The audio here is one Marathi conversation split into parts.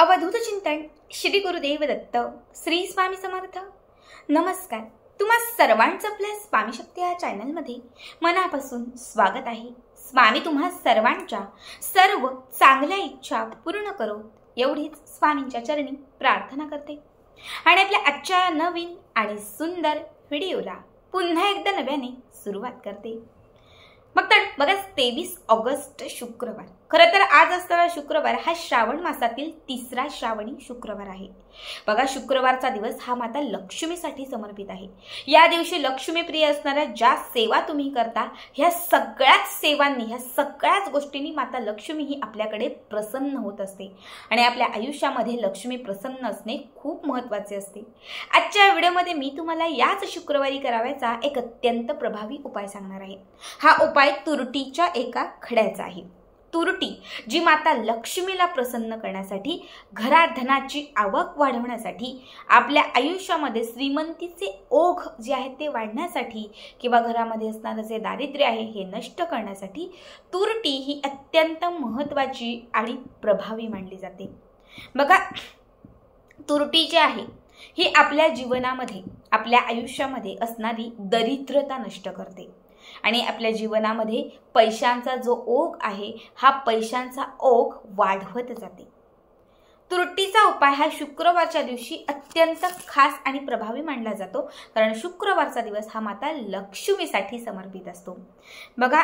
अवधूत चिंतन श्री गुरुदेव दत्त श्री स्वामी समर्थ। नमस्कार, तुम्हा सर्वांचं आपल्या स्वामी शक्ती या चॅनलमध्ये मनापासून स्वागत आहे। स्वामी तुम्हा सर्वांच्या सर्व चांगल्या इच्छा पूर्ण करो एवढीच स्वामींच्या चरणी प्रार्थना करते आणि आपल्या आजच्या नवीन आणि सुंदर व्हिडिओला पुन्हा एकदा नव्याने सुरुवात करते। मग तर बघा, 23 ऑगस्ट शुक्रवार। खरं तर आज असणारा शुक्रवार हा श्रावण मासातील तिसरा श्रावणी शुक्रवार आहे। बघा, शुक्रवारचा दिवस हा माता लक्ष्मीसाठी समर्पित आहे। या दिवशी लक्ष्मी प्रिय असणाऱ्या ज्या सेवा तुम्ही करता, ह्या सगळ्याच सेवांनी, ह्या सगळ्याच गोष्टींनी माता लक्ष्मी ही आपल्याकडे प्रसन्न होत असते आणि आपल्या आयुष्यामध्ये लक्ष्मी प्रसन्न असणे खूप महत्त्वाचे असते। आजच्या व्हिडिओमध्ये मी तुम्हाला याच शुक्रवारी करावयाचा एक अत्यंत प्रभावी उपाय सांगणार आहे। हा उपाय तुरटीच्या एका खड्याचा आहे। तुरटी जी माता लक्ष्मीला प्रसन्न करण्यासाठी, घरात धनाची आवक वाढवण्यासाठी, आपल्या आयुष्यामध्ये श्रीमंतीचे ओघ जे आहे ते वाढण्यासाठी किंवा घरामध्ये असणारं जे दारिद्र्य आहे हे नष्ट करण्यासाठी तुरटी ही अत्यंत महत्त्वाची आणि प्रभावी मानली जाते। बघा, तुरटी जी आहे ही आपल्या जीवनामध्ये, आपल्या आयुष्यामध्ये असणारी दरिद्रता नष्ट करते आणि आपल्या जीवनामध्ये पैशांचा जो ओघ आहे हा पैशांचा ओघ वाढवत जाते। तुरटीचा उपाय हा शुक्रवारच्या दिवशी अत्यंत खास आणि प्रभावी मानला जातो, कारण शुक्रवारचा दिवस हा माता लक्ष्मीसाठी समर्पित असतो। बघा,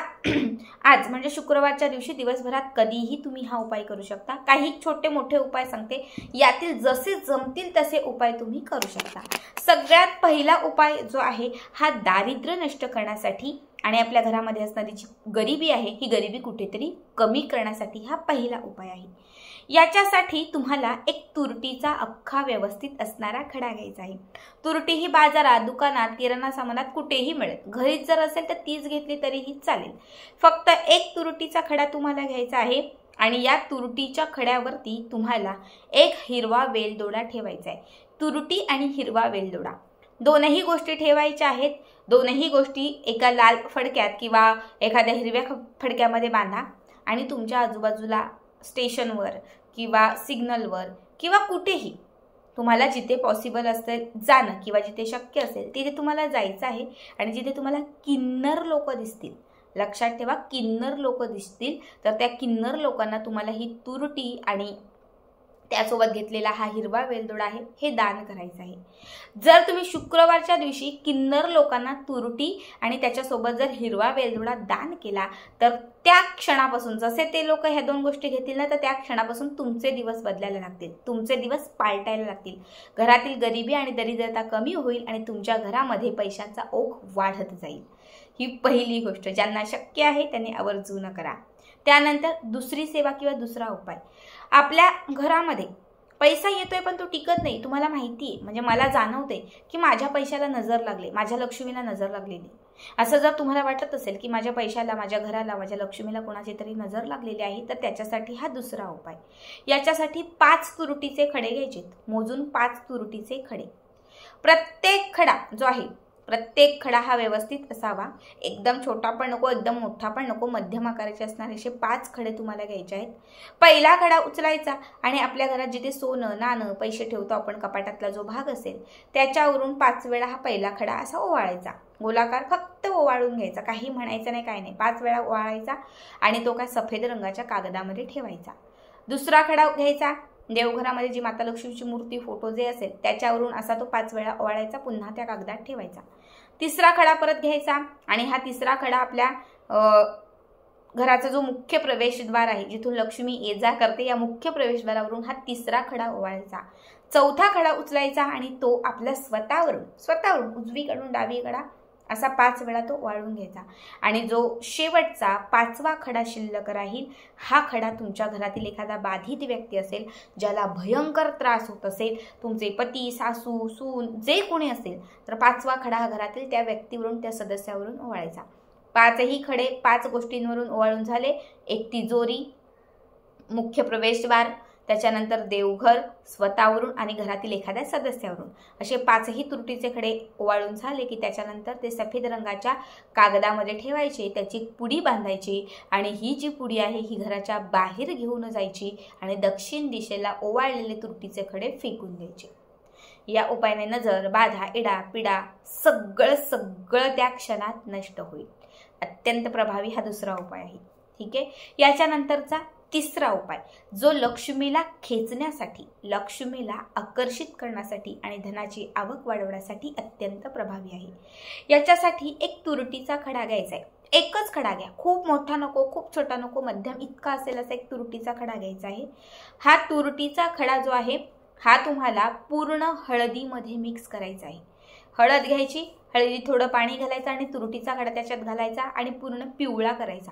आज म्हणजे शुक्रवारच्या दिवशी दिवसभरात कधीही तुम्ही हा उपाय करू शकता। काही छोटे मोठे उपाय सांगते, यातील जसे जमतील तसे उपाय तुम्ही करू शकता। सगळ्यात पहिला उपाय जो आहे हा दारिद्र्य नष्ट करण्यासाठी आणि आपल्या घरामध्ये असणारी जी गरिबी आहे ही गरिबी कुठेतरी कमी करण्यासाठी हा पहिला उपाय आहे। याच्यासाठी तुम्हाला एक तुरटीचा अख्खा व्यवस्थित असणारा खडा घ्यायचा आहे। तुरटी ही बाजारात, दुकानात, किराणा सामानात कुठेही मिळेल। घरीच जर असेल तर तीच घेतली तरीही चालेल। फक्त एक तुरटीचा खडा तुम्हाला घ्यायचा आहे आणि या तुरटीच्या खड्यावरती तुम्हाला एक हिरवा वेलदोडा ठेवायचा आहे। तुरटी आणि हिरवा वेलदोडा दोनही गोष्टी ठेवायच्या आहेत। दोनही गोष्टी एका लाल फडक्यात किंवा एखाद्या हिरव्या फडक्यामध्ये बांधा आणि तुमच्या आजूबाजूला स्टेशनवर किंवा सिग्नलवर किंवा कुठेही तुम्हाला जिथे पॉसिबल असेल जाणं किंवा जिथे शक्य असेल तिथे तुम्हाला जायचं आहे आणि जिथे तुम्हाला किन्नर लोक दिसतील, लक्षात ठेवा, किन्नर लोक दिसतील तर त्या किन्नर लोकांना तुम्हाला ही तुरटी आणि त्यासोबत घेतलेला हा हिरवा वेलदोडा आहे हे दान करायचं आहे। जर तुम्ही शुक्रवारच्या दिवशी किन्नर लोकांना तुरटी आणि त्याच्यासोबत जर हिरवा वेलदोडा दान केला तर त्या क्षणापासून, जसे ते लोक ह्या दोन गोष्टी घेतील ना, तर त्या क्षणापासून तुमचे दिवस बदलायला लागतील, तुमचे दिवस पालटायला लागतील। घरातील गरिबी आणि दरिद्रता कमी होईल आणि तुमच्या घरामध्ये पैशांचा ओघ वाढत जाईल। ही पहिली गोष्ट, ज्यांना शक्य आहे त्यांनी आवर्जून करा। त्यानंतर दुसरी सेवा किंवा दुसरा उपाय, आपल्या घरामध्ये पैसा येतोय पण तो टिकत नाही, तुम्हाला माहिती आहे, म्हणजे मला जाणवते की माझ्या पैशाला नजर लागले, माझ्या लक्ष्मीला नजर लागलेली। असं जर तुम्हाला वाटत असेल की माझ्या पैशाला, माझ्या घराला, माझ्या लक्ष्मीला कोणाची तरी नजर लागलेली आहे, तर त्याच्यासाठी हा दुसरा उपाय। याच्यासाठी 5 तुरटीचे खडे घ्यायचे, मोजून 5 तुरटीचे खडे। प्रत्येक खडा जो आहे, प्रत्येक खडा हा व्यवस्थित असावा, एकदम छोटा पण नको, एकदम मोठा पण नको, मध्यम आकाराचे असणारे असे 5 खडे तुम्हाला घ्यायचे आहेत। पहिला खडा उचलायचा आणि आपल्या घरात जिथे सोनं, नाणं, पैसे ठेवतो आपण, कपाटातला जो भाग असेल त्याच्यावरून 5 वेळा हा पहिला खडा असा ओवाळायचा, गोलाकार फक्त ओवाळून घ्यायचा, काही म्हणायचं नाही, काय नाही, 5 वेळा ओवाळायचा आणि तो काय सफेद रंगाच्या कागदामध्ये ठेवायचा। दुसरा खडा घ्यायचा, देवघरामध्ये जी माता लक्ष्मीची मूर्ती, फोटो जे असेल त्याच्यावरून असा तो 5 वेळा ओवाळायचा, पुन्हा त्या कागदात ठेवायचा। तिसरा खडा परत घ्यायचा आणि हा तिसरा खडा आपल्या घराचा जो मुख्य प्रवेशद्वार आहे, जिथून लक्ष्मी ये जा करते, या मुख्य प्रवेशद्वारावरून हा तिसरा खडा ओवाळायचा। चौथा खडा उचलायचा आणि तो आपल्या स्वतःवरून उजवीकडून डावीकडा असा 5 वेळा तो वाळून घ्यायचा आणि जो शेवटचा 5वा खडा शिल्लक राहील, हा खडा तुमच्या घरातील एखादा बाधित व्यक्ती असेल, ज्याला भयंकर त्रास होत असेल, तुमचे पती, सासू, सून जे कोणी असेल, तर 5वा खडा हा घरातील त्या व्यक्तीवरून, त्या सदस्यावरून ओवाळायचा। 5ही खडे 5 गोष्टींवरून ओवाळून झाले। एक तिजोरी, मुख्य प्रवेशद्वार, त्याच्यानंतर देवघर, स्वतःवरून आणि घरातील एखाद्या सदस्यावरून असे 5ही तुरटीचे खडे ओवाळून झाले की त्याच्यानंतर ते सफेद रंगाच्या कागदामध्ये ठेवायचे, त्याची पुडी बांधायची आणि ही जी पुडी आहे ही घराच्या बाहेर घेऊन जायची आणि दक्षिण दिशेला ओवाळलेले तुरटीचे खडे फेकून द्यायचे. या उपायाने नजर, बाधा, इडा, पिडा सगळं त्या क्षणात नष्ट होईल. अत्यंत प्रभावी हा दुसरा उपाय आहे. ठीक आहे. याच्यानंतरचा तिसरा उपाय जो लक्ष्मीला खेचण्यासाठी, लक्ष्मीला आकर्षित करण्यासाठी आणि धनाची आवक वाढवण्यासाठी अत्यंत प्रभावी आहे. याच्यासाठी एक तुरटीचा खडा घ्यायचा आहे. एकच खडा घ्या, खूप मोठा नको, खूप छोटा नको, मध्यम इतका असेल असा एक तुरटीचा खडा घ्यायचा आहे. हा तुरटीचा खडा जो आहे हा तुम्हाला पूर्ण हळदीमध्ये मिक्स करायचा आहे. हळद घ्यायची, हळदीत थोडं पाणी घालायचं आणि तुरटीचा खडा त्याच्यात घालायचा आणि पूर्ण पिवळा करायचा.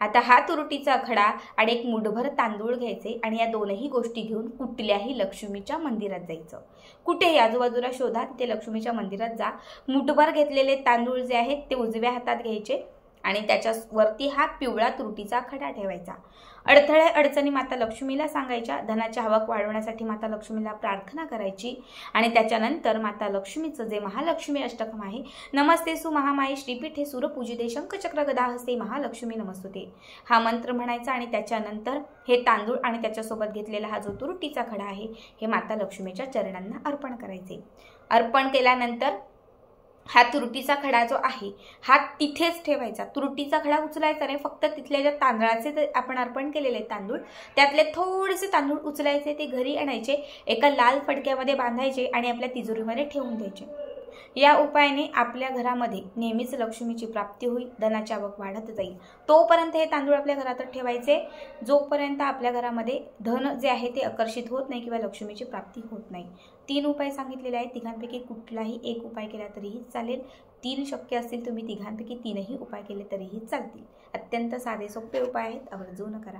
आता हा तुरटीचा खडा आणि एक मुठभर तांदूळ घ्यायचे आणि या दोनही गोष्टी घेऊन कुठल्याही लक्ष्मीच्या मंदिरात जायचं. कुठेही आजूबाजूला शोधा, तिथे लक्ष्मीच्या मंदिरात जा. मुठभर घेतलेले तांदूळ जे आहेत ते उजव्या हातात घ्यायचे आणि त्याच्यावरती हा पिवळा तुरटीचा खडा ठेवायचा. अडथळे अडचणी माता लक्ष्मीला सांगायच्या, धनाची आवक वाढवण्यासाठी माता लक्ष्मीला प्रार्थना करायची आणि त्याच्यानंतर माता लक्ष्मीचं जे महालक्ष्मी अष्टकम आहे, नमस्ते सु महामाये श्रीपीठे सूरपूजिते शंखचक्र गदा हस्ते महालक्ष्मी नमस्तुते, हा मंत्र म्हणायचा आणि त्याच्यानंतर हे तांदूळ आणि त्याच्यासोबत घेतलेला हा जो तुरटीचा खडा आहे हे माता लक्ष्मीच्या चरणांना अर्पण करायचे. अर्पण केल्यानंतर हा तुरटीचा खडा जो आहे हा तिथेच ठेवायचा. तुरटीचा खडा उचलायचा नाही, फक्त तिथल्या ज्या तांदळाचे आपण अर्पण केलेले तांदूळ त्यातले थोडेसे तांदूळ उचलायचे, ते घरी आणायचे, एका लाल फडक्यामध्ये बांधायचे आणि आपल्या तिजोरीमध्ये ठेवून द्यायचे. या उपायाने आपल्या घरामध्ये नेहमीच लक्ष्मीची प्राप्ती होईल, धनाची आवक वाढत जाईल. तोपर्यंत हे तांदूळ आपल्या घरातच ठेवायचे जोपर्यंत आपल्या घरामध्ये धन जे आहे ते आकर्षित होत नाही किंवा लक्ष्मीची प्राप्ती होत नाही. 3 उपाय सांगितलेले आहेत. तिघांपैकी कुठलाही एक उपाय केला तरीही चालेल. 3 शक्य असतील, तुम्ही तिघांपैकी 3ही उपाय केले तरीही चालतील. अत्यंत साधे सोपे उपाय आहेत, आवर्जून करा.